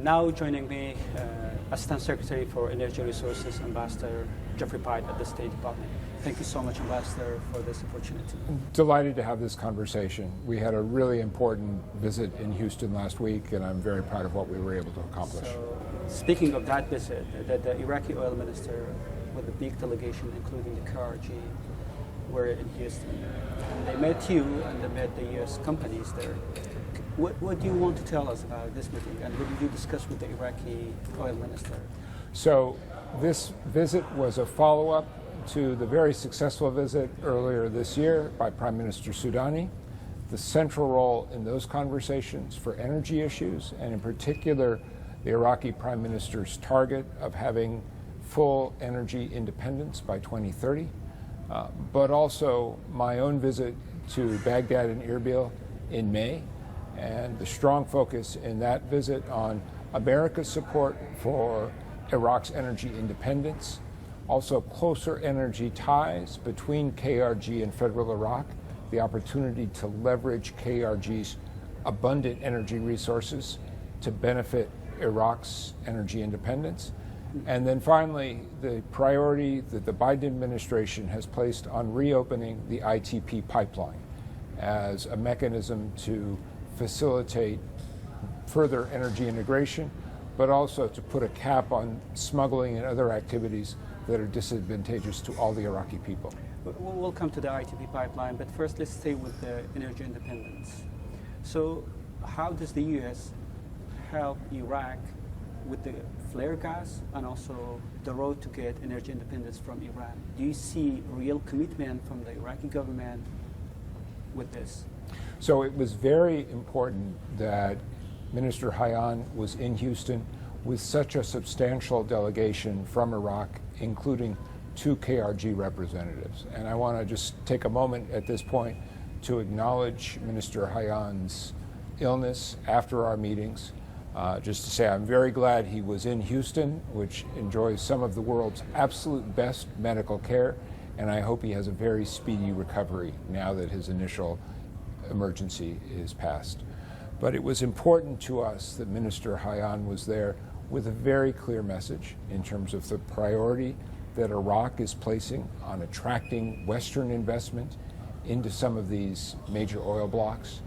Now joining me, Assistant Secretary for Energy Resources, Ambassador Jeffrey Pite at the State Department. Thank you so much, Ambassador, for this opportunity. I'm delighted to have this conversation. We had a really important visit in Houston last week, and I'm very proud of what we were able to accomplish. So, speaking of that visit, the Iraqi oil minister with a big delegation, including the KRG, were in Houston. And they met you and they met the U.S. companies there. What do you want to tell us about this meeting, and what did you discuss with the Iraqi oil minister? So this visit was a follow-up to the very successful visit earlier this year by Prime Minister Soudani. The central role in those conversations for energy issues, and in particular the Iraqi Prime Minister's target of having full energy independence by 2030, but also my own visit to Baghdad and Erbil in May, and the strong focus in that visit on America's support for Iraq's energy independence, also closer energy ties between KRG and federal Iraq, the opportunity to leverage KRG's abundant energy resources to benefit Iraq's energy independence. And then finally, the priority that the Biden administration has placed on reopening the ITP pipeline as a mechanism to facilitate further energy integration, but also to put a cap on smuggling and other activities that are disadvantageous to all the Iraqi people. We'll come to the ITP pipeline, but first let's stay with the energy independence. So how does the U.S. help Iraq with the flare gas and also the road to get energy independence from Iran? Do you see real commitment from the Iraqi government with this? So it was very important that Minister Hayyan was in Houston with such a substantial delegation from Iraq, including 2 KRG representatives. And I want to just take a moment at this point to acknowledge Minister Hayyan's illness after our meetings. Just to say I'm very glad he was in Houston, which enjoys some of the world's absolute best medical care, and I hope he has a very speedy recovery now that his initial emergency is past. But it was important to us that Minister Hayyan was there with a very clear message in terms of the priority that Iraq is placing on attracting Western investment into some of these major oil blocks.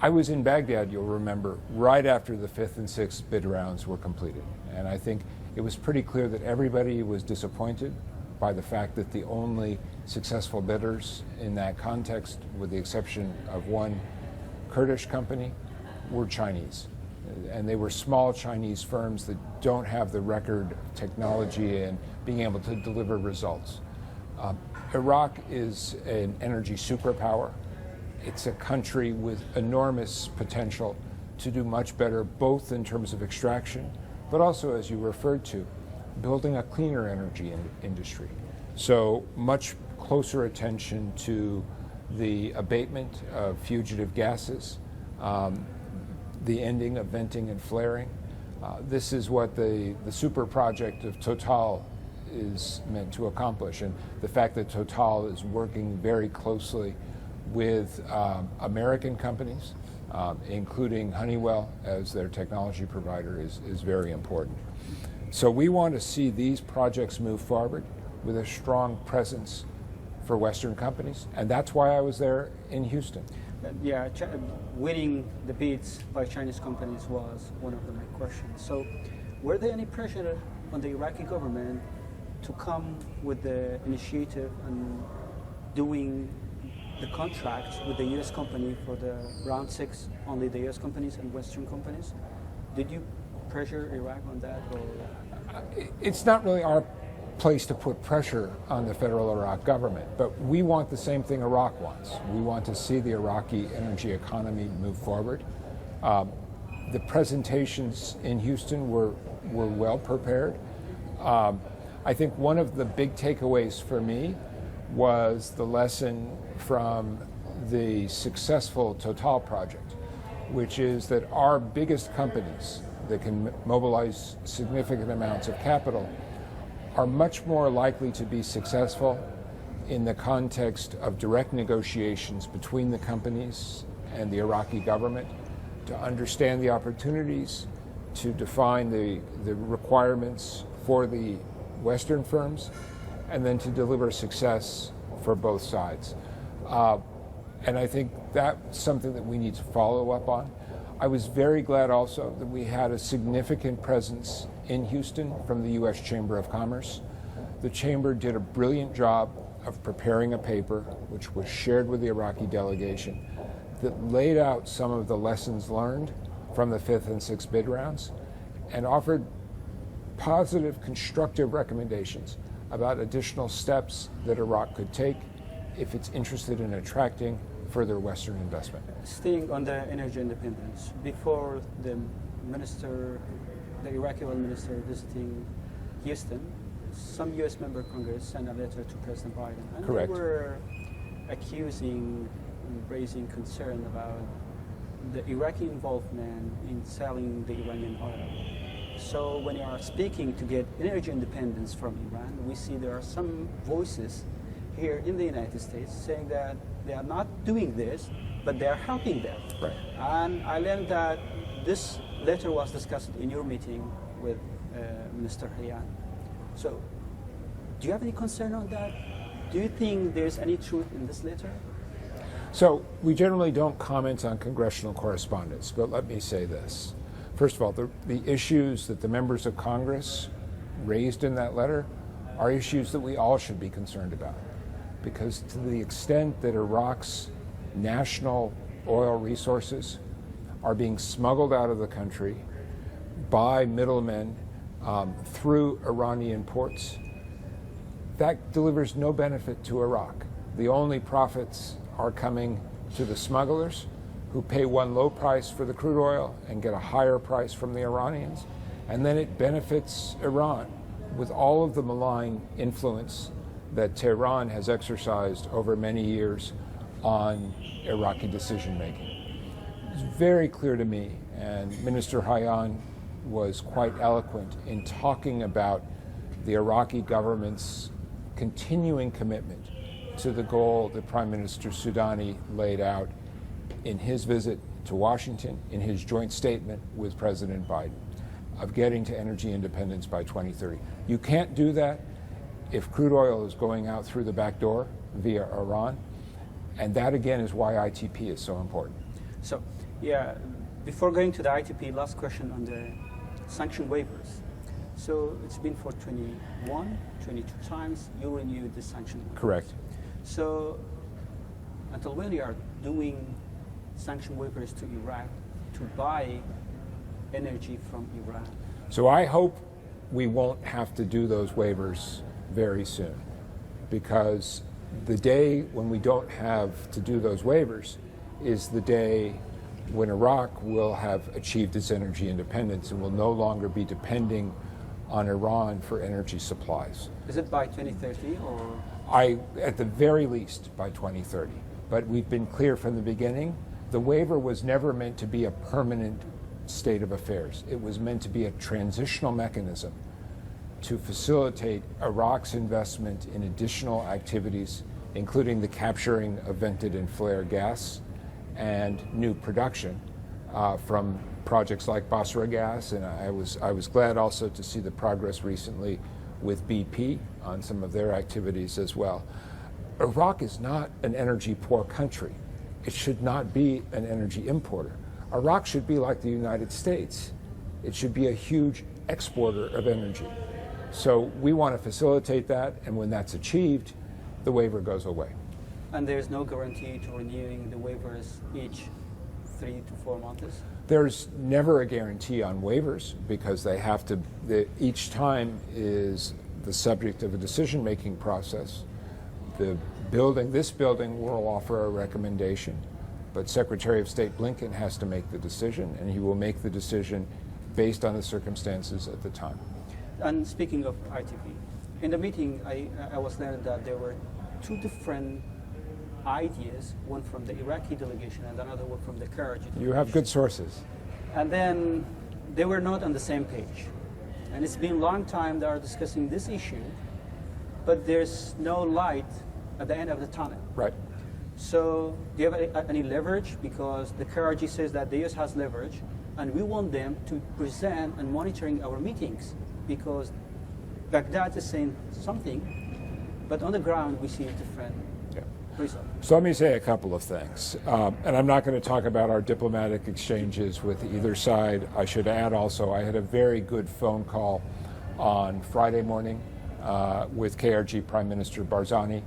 I was in Baghdad, you'll remember, right after the 5th and 6th bid rounds were completed. And I think it was pretty clear that everybody was disappointed by the fact that the only successful bidders in that context, with the exception of one Kurdish company, were Chinese. And they were small Chinese firms that don't have the record of technology and being able to deliver results. Iraq is an energy superpower. It's a country with enormous potential to do much better, both in terms of extraction, but also, as you referred to, building a cleaner energy industry. So much closer attention to the abatement of fugitive gases, the ending of venting and flaring. This is what the super project of Total is meant to accomplish, and the fact that Total is working very closely with American companies, including Honeywell as their technology provider, is very important. So we want to see these projects move forward with a strong presence for Western companies, and that's why I was there in Houston. Yeah, winning the bids by Chinese companies was one of my questions. So were there any pressure on the Iraqi government to come with the initiative and doing the contracts with the U.S. company for the round 6, only the U.S. companies and Western companies? Did you pressure Iraq on that? Or? It's not really our place to put pressure on the federal Iraq government, but we want the same thing Iraq wants. We want to see the Iraqi energy economy move forward. The presentations in Houston were well prepared. I think one of the big takeaways for me was the lesson from the successful Total project, which is that our biggest companies that can mobilize significant amounts of capital are much more likely to be successful in the context of direct negotiations between the companies and the Iraqi government to understand the opportunities, to define the requirements for the Western firms, and then to deliver success for both sides. And I think that's something that we need to follow up on. I was very glad also that we had a significant presence in Houston from the U.S. Chamber of Commerce. The Chamber did a brilliant job of preparing a paper, which was shared with the Iraqi delegation, that laid out some of the lessons learned from the fifth and sixth bid rounds and offered positive, constructive recommendations about additional steps that Iraq could take if it's interested in attracting further Western investment. Staying on the energy independence, before the Iraqi oil minister visiting Houston, some U.S. member of Congress sent a letter to President Biden, and Correct. They were accusing and raising concern about the Iraqi involvement in selling the Iranian oil. So when you are speaking to get energy independence from Iran, we see there are some voices here in the United States saying that they are not doing this, but they are helping them. Right. And I learned that this letter was discussed in your meeting with Minister Hayan. So do you have any concern on that? Do you think there's any truth in this letter? So we generally don't comment on congressional correspondence, but let me say this. First of all, the issues that the members of Congress raised in that letter are issues that we all should be concerned about. Because to the extent that Iraq's national oil resources are being smuggled out of the country by middlemen through Iranian ports, that delivers no benefit to Iraq. The only profits are coming to the smugglers, who pay one low price for the crude oil and get a higher price from the Iranians, and then it benefits Iran with all of the malign influence that Tehran has exercised over many years on Iraqi decision-making. It's very clear to me, and Minister Hayan was quite eloquent in talking about the Iraqi government's continuing commitment to the goal that Prime Minister Soudani laid out in his visit to Washington, in his joint statement with President Biden, of getting to energy independence by 2030. You can't do that if crude oil is going out through the back door via Iran, and that again is why ITP is so important. So, yeah, before going to the ITP, last question on the sanction waivers. So it's been for 21, 22 times you renewed the sanction waivers. Correct. So until when you are doing sanction waivers to Iraq to buy energy from Iran? So I hope we won't have to do those waivers very soon, because the day when we don't have to do those waivers is the day when Iraq will have achieved its energy independence and will no longer be depending on Iran for energy supplies. Is it by 2030 or? At the very least by 2030. But we've been clear from the beginning, the waiver was never meant to be a permanent state of affairs. It was meant to be a transitional mechanism to facilitate Iraq's investment in additional activities, including the capturing of vented and flare gas and new production from projects like Basra Gas. And I was glad also to see the progress recently with BP on some of their activities as well. Iraq is not an energy poor country. It should not be an energy importer. Iraq should be like the United States. It should be a huge exporter of energy. So we want to facilitate that, and when that's achieved, the waiver goes away. And there's no guarantee to renewing the waivers each 3 to 4 months? There's never a guarantee on waivers, because they have to, each time is the subject of a decision-making process. This building will offer a recommendation, but Secretary of State Blinken has to make the decision, and he will make the decision based on the circumstances at the time. And speaking of ITP, in the meeting I was learned that there were 2 different ideas, one from the Iraqi delegation and another one from the Karachi delegation. You have good sources. And then they were not on the same page. And it's been a long time they are discussing this issue, but there's no light at the end of the tunnel. Right. So do you have any leverage? Because the Karachi says that the U.S. has leverage, and we want them to present and monitoring our meetings, because Baghdad is saying something, but on the ground we see a different result. So let me say a couple of things. And I'm not going to talk about our diplomatic exchanges with either side. I should add also, I had a very good phone call on Friday morning with KRG Prime Minister Barzani.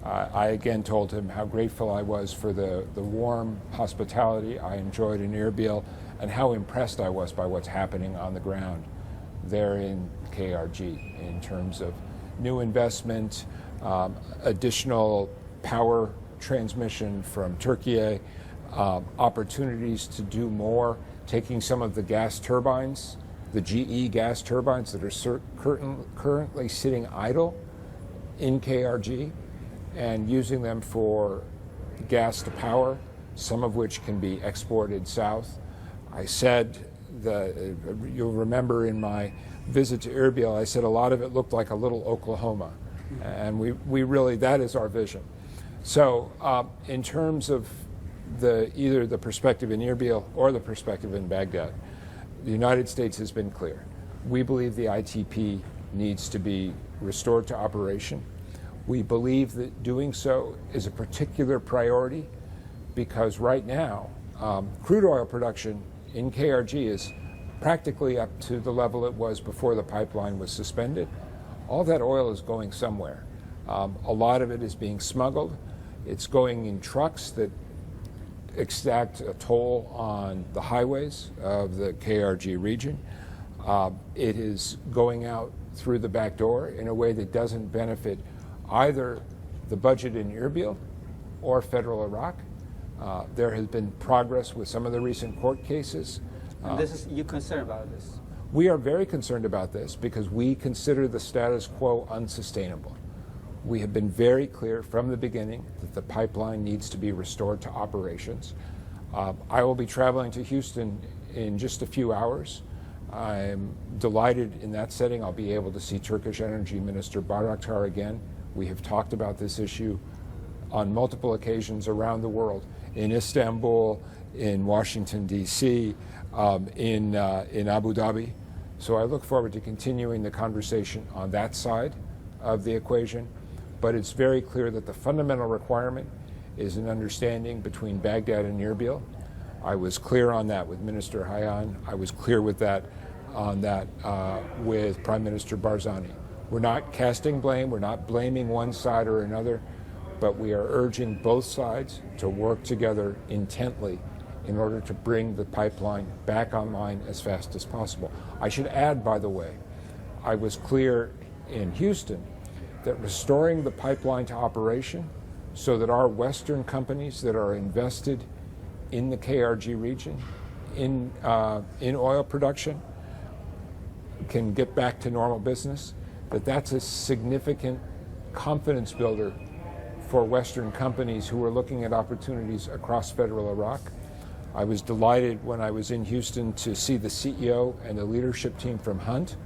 I again told him how grateful I was for the warm hospitality I enjoyed in Erbil, and how impressed I was by what's happening on the ground there in KRG in terms of new investment, additional power transmission from Turkey, opportunities to do more, taking some of the gas turbines, the GE gas turbines that are currently sitting idle in KRG, and using them for gas to power, some of which can be exported south. I said, you'll remember in my visit to Erbil, I said a lot of it looked like a little Oklahoma. And we really, that is our vision. So in terms of either the perspective in Erbil or the perspective in Baghdad, the United States has been clear. We believe the ITP needs to be restored to operation. We believe that doing so is a particular priority because right now, crude oil production in KRG is practically up to the level it was before the pipeline was suspended. All that oil is going somewhere. A lot of it is being smuggled. It's going in trucks that exact a toll on the highways of the KRG region. It is going out through the back door in a way that doesn't benefit either the budget in Erbil or federal Iraq. There has been progress with some of the recent court cases. And you're concerned about this? We are very concerned about this because we consider the status quo unsustainable. We have been very clear from the beginning that the pipeline needs to be restored to operations. I will be traveling to Houston in just a few hours. I'm delighted in that setting. I'll be able to see Turkish Energy Minister Bayraktar again. We have talked about this issue on multiple occasions around the world, in Istanbul, in Washington, D.C., in Abu Dhabi. So I look forward to continuing the conversation on that side of the equation. But it's very clear that the fundamental requirement is an understanding between Baghdad and Erbil. I was clear on that with Minister Hayyan. I was clear with that with Prime Minister Barzani. We're not casting blame. We're not blaming one side or another, but we are urging both sides to work together intently in order to bring the pipeline back online as fast as possible. I should add, by the way, I was clear in Houston that restoring the pipeline to operation so that our Western companies that are invested in the KRG region, in oil production, can get back to normal business, that's a significant confidence builder for Western companies who are looking at opportunities across federal Iraq. I was delighted when I was in Houston to see the CEO and the leadership team from Hunt.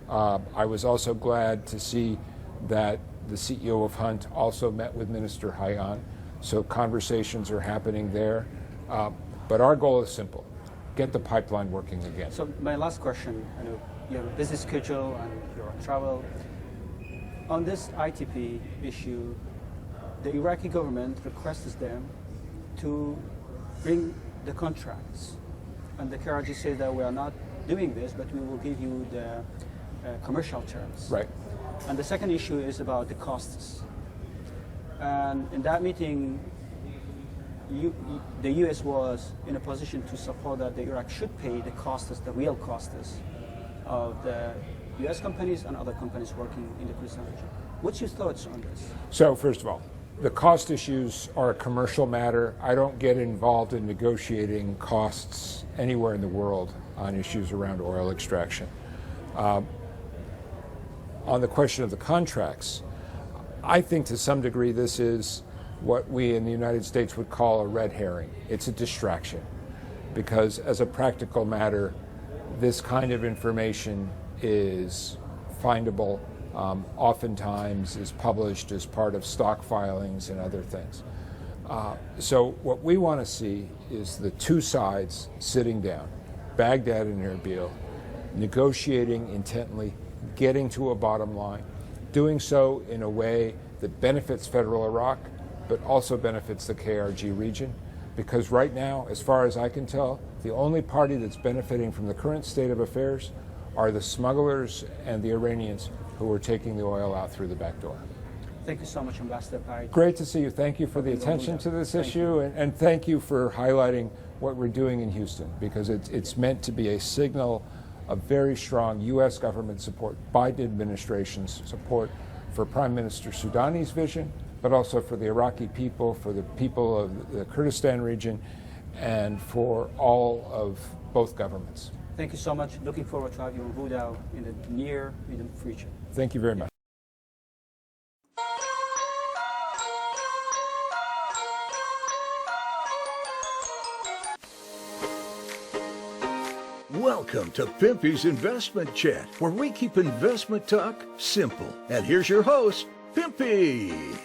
I was also glad to see that the CEO of Hunt also met with Minister Hayyan, so conversations are happening there. But our goal is simple: get the pipeline working again. So my last question, I know you have a busy schedule and you're on travel. On this ITP issue, the Iraqi government requests them to bring the contracts. And the KRG says that we are not doing this, but we will give you the commercial terms. Right. And the second issue is about the costs. And in that meeting, the U.S. was in a position to support that the Iraq should pay the costs, the real costs of the U.S. companies and other companies working in the Kurdistan region. What's your thoughts on this? So first of all, the cost issues are a commercial matter. I don't get involved in negotiating costs anywhere in the world on issues around oil extraction. On the question of the contracts, I think to some degree this is what we in the United States would call a red herring. It's a distraction because as a practical matter, this kind of information is findable, oftentimes is published as part of stock filings and other things. So what we want to see is the two sides sitting down, Baghdad and Erbil, negotiating intently, getting to a bottom line, doing so in a way that benefits federal Iraq, but also benefits the KRG region. Because right now, as far as I can tell, the only party that's benefiting from the current state of affairs are the smugglers and the Iranians who are taking the oil out through the back door. Thank you so much, Ambassador Pike. Great to see you. Thank you for the attention to this issue, and thank you for highlighting what we're doing in Houston, because it's meant to be a signal of very strong U.S. government support, Biden administration's support for Prime Minister Soudani's vision, but also for the Iraqi people, for the people of the Kurdistan region, and for all of both governments. Thank you so much. Looking forward to have you on Huda in the near medium future. Thank you very much. Welcome to Pimpy's Investment Chat, where we keep investment talk simple. And here's your host, Pimpy.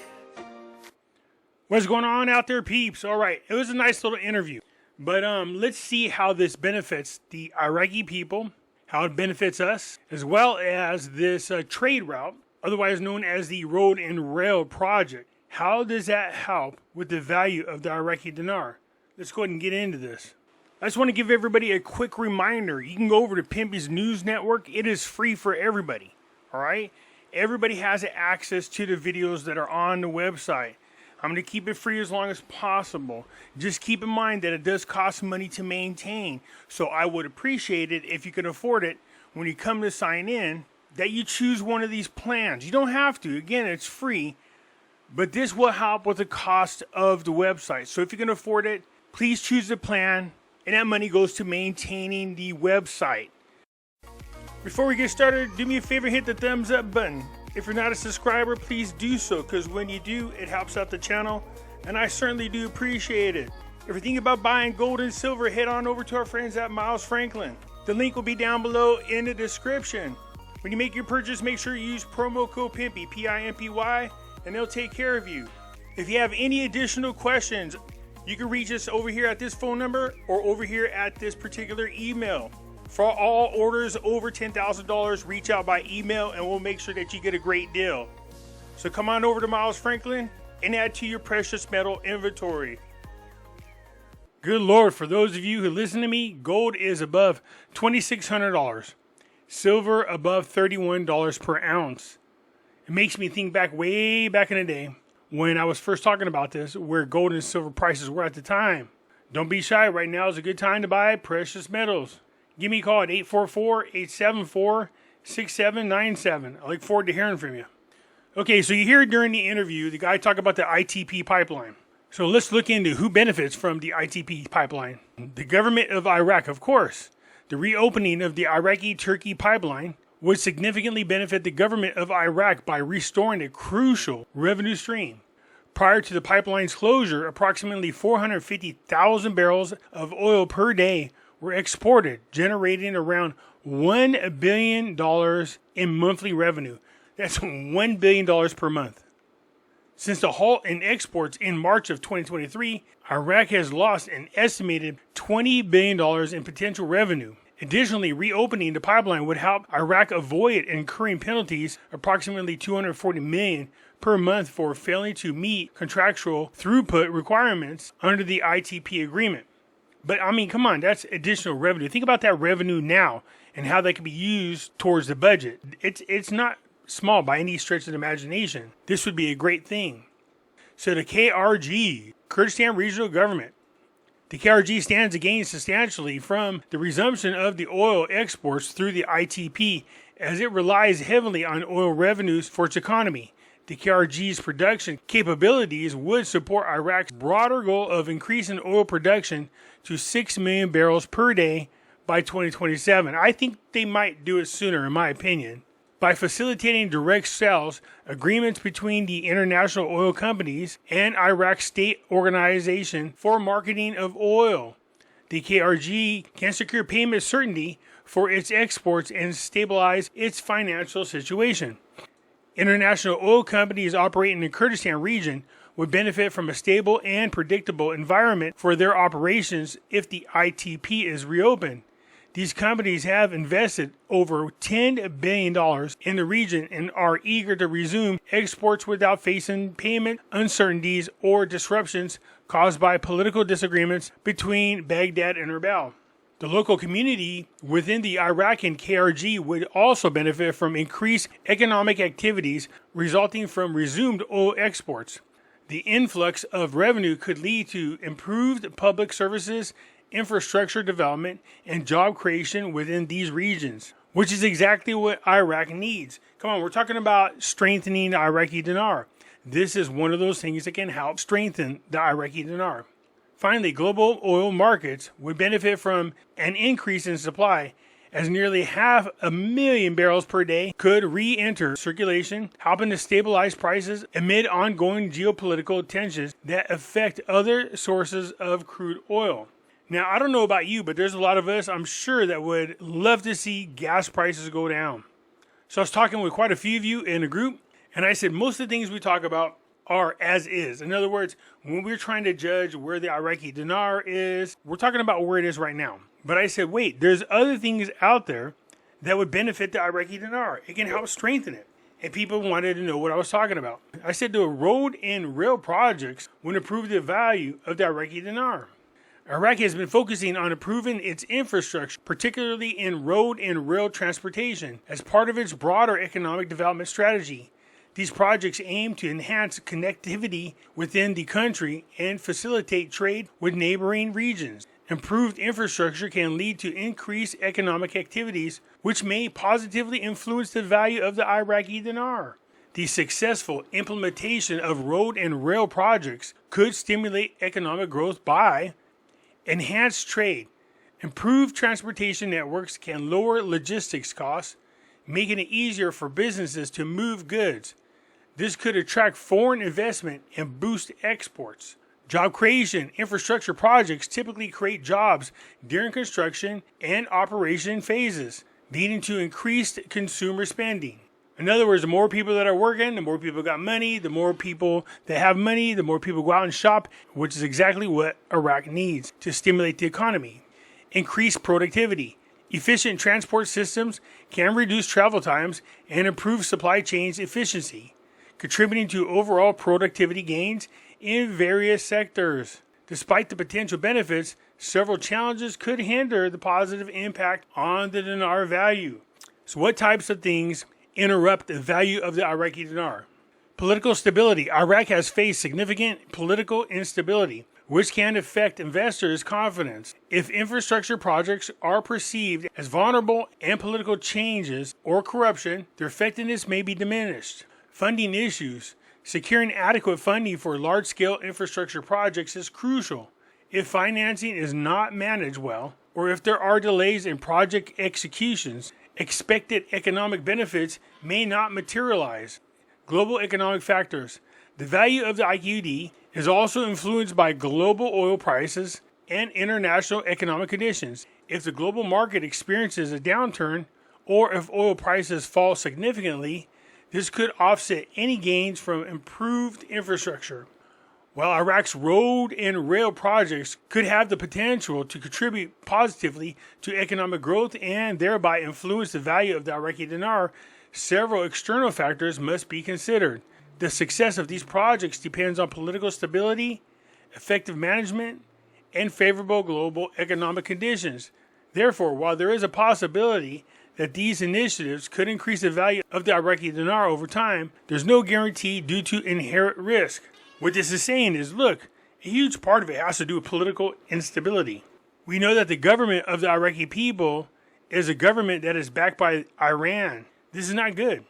What's going on out there, peeps? All right, it was a nice little interview, but let's see how this benefits the Iraqi people, how it benefits us, as well as this trade route, otherwise known as the Road and Rail Project. How does that help with the value of the Iraqi Dinar? Let's go ahead and get into this. I just want to give everybody a quick reminder. You can go over to Pimpy's News Network. It is free for everybody, all right? Everybody has access to the videos that are on the website. I'm going to keep it free as long as possible. Just keep in mind that it does cost money to maintain. So I would appreciate it if you can afford it when you come to sign in, that you choose one of these plans. You don't have to. Again, it's free. But this will help with the cost of the website. So if you can afford it, please choose the plan. And that money goes to maintaining the website. Before we get started, do me a favor, hit the thumbs up button. If you're not a subscriber, please do so, because when you do, it helps out the channel, and I certainly do appreciate it. If you're thinking about buying gold and silver, head on over to our friends at Miles Franklin. The link will be down below in the description. When you make your purchase, make sure you use promo code Pimpy, P-I-M-P-Y, and they'll take care of you. If you have any additional questions, you can reach us over here at this phone number or over here at this particular email. For all orders over $10,000, reach out by email and we'll make sure that you get a great deal. So come on over to Miles Franklin and add to your precious metal inventory. Good Lord, for those of you who listen to me, gold is above $2,600. Silver above $31 per ounce. It makes me think back way back in the day when I was first talking about this, where gold and silver prices were at the time. Don't be shy. Right now is a good time to buy precious metals. Give me a call at 844-874-6797. I look forward to hearing from you. Okay, so you hear during the interview, the guy talk about the ITP pipeline. So let's look into who benefits from the ITP pipeline. The government of Iraq, of course. The reopening of the Iraqi-Turkey pipeline would significantly benefit the government of Iraq by restoring a crucial revenue stream. Prior to the pipeline's closure, approximately 450,000 barrels of oil per day were exported, generating around $1 billion in monthly revenue. That's $1 billion per month. Since the halt in exports in March of 2023, Iraq has lost an estimated $20 billion in potential revenue. Additionally, reopening the pipeline would help Iraq avoid incurring penalties, approximately $240 million per month, for failing to meet contractual throughput requirements under the ITP agreement. But I mean, come on, that's additional revenue. Think about that revenue now and how that can be used towards the budget. It's not small by any stretch of the imagination. This would be a great thing. So the KRG, Kurdistan Regional Government, the KRG stands to gain substantially from the resumption of the oil exports through the ITP, as it relies heavily on oil revenues for its economy. The KRG's production capabilities would support Iraq's broader goal of increasing oil production to 6 million barrels per day by 2027. I think they might do it sooner, in my opinion. By facilitating direct sales agreements between the international oil companies and Iraq's state organization for marketing of oil, the KRG can secure payment certainty for its exports and stabilize its financial situation. International oil companies operating in the Kurdistan region would benefit from a stable and predictable environment for their operations if the ITP is reopened. These companies have invested over $10 billion in the region and are eager to resume exports without facing payment uncertainties or disruptions caused by political disagreements between Baghdad and Erbil. The local community within the Iraqi KRG would also benefit from increased economic activities resulting from resumed oil exports. The influx of revenue could lead to improved public services, infrastructure development, and job creation within these regions, which is exactly what Iraq needs. Come on, we're talking about strengthening the Iraqi dinar. This is one of those things that can help strengthen the Iraqi dinar. Finally, global oil markets would benefit from an increase in supply, as nearly 500,000 barrels per day could re-enter circulation, helping to stabilize prices amid ongoing geopolitical tensions that affect other sources of crude oil. Now, I don't know about you, but there's a lot of us, I'm sure, that would love to see gas prices go down. So I was talking with quite a few of you in a group, and I said most of the things we talk about are as is. In other words, when we're trying to judge where the Iraqi dinar is, we're talking about where it is right now. But I said, wait, there's other things out there that would benefit the Iraqi dinar. It can help strengthen it. And people wanted to know what I was talking about. I said the road and rail projects would improve the value of the Iraqi dinar. Iraq has been focusing on improving its infrastructure, particularly in road and rail transportation, as part of its broader economic development strategy. These projects aim to enhance connectivity within the country and facilitate trade with neighboring regions. Improved infrastructure can lead to increased economic activities, which may positively influence the value of the Iraqi dinar. The successful implementation of road and rail projects could stimulate economic growth by enhanced trade. Improved transportation networks can lower logistics costs, making it easier for businesses to move goods. This could attract foreign investment and boost exports. Job creation. Infrastructure projects typically create jobs during construction and operation phases, leading to increased consumer spending. In other words, the more people that are working, the more people got money, the more people that have money, the more people go out and shop, which is exactly what Iraq needs to stimulate the economy. Increased productivity. Efficient transport systems can reduce travel times and improve supply chains efficiency, contributing to overall productivity gains in various sectors. Despite the potential benefits, several challenges could hinder the positive impact on the dinar value. So what types of things interrupt the value of the Iraqi dinar? Political stability. Iraq has faced significant political instability, which can affect investors' confidence. If infrastructure projects are perceived as vulnerable and political changes or corruption, their effectiveness may be diminished. Funding issues. Securing adequate funding for large-scale infrastructure projects is crucial. If financing is not managed well, or if there are delays in project executions, expected economic benefits may not materialize. Global economic factors. The value of the IQD is also influenced by global oil prices and international economic conditions. If the global market experiences a downturn, or if oil prices fall significantly, this could offset any gains from improved infrastructure. While Iraq's road and rail projects could have the potential to contribute positively to economic growth and thereby influence the value of the Iraqi dinar, several external factors must be considered. The success of these projects depends on political stability, effective management, and favorable global economic conditions. Therefore, while there is a possibility that these initiatives could increase the value of the Iraqi dinar over time, there's no guarantee due to inherent risk. What this is saying is, look, a huge part of it has to do with political instability. We know that the government of the Iraqi people is a government that is backed by Iran. This is not good.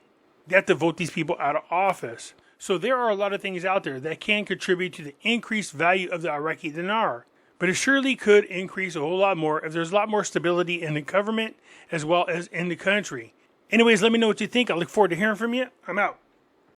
They have to vote these people out of office. So there are a lot of things out there that can contribute to the increased value of the Iraqi dinar. But it surely could increase a whole lot more if there's a lot more stability in the government as well as in the country. Anyways, let me know what you think. I look forward to hearing from you. I'm out.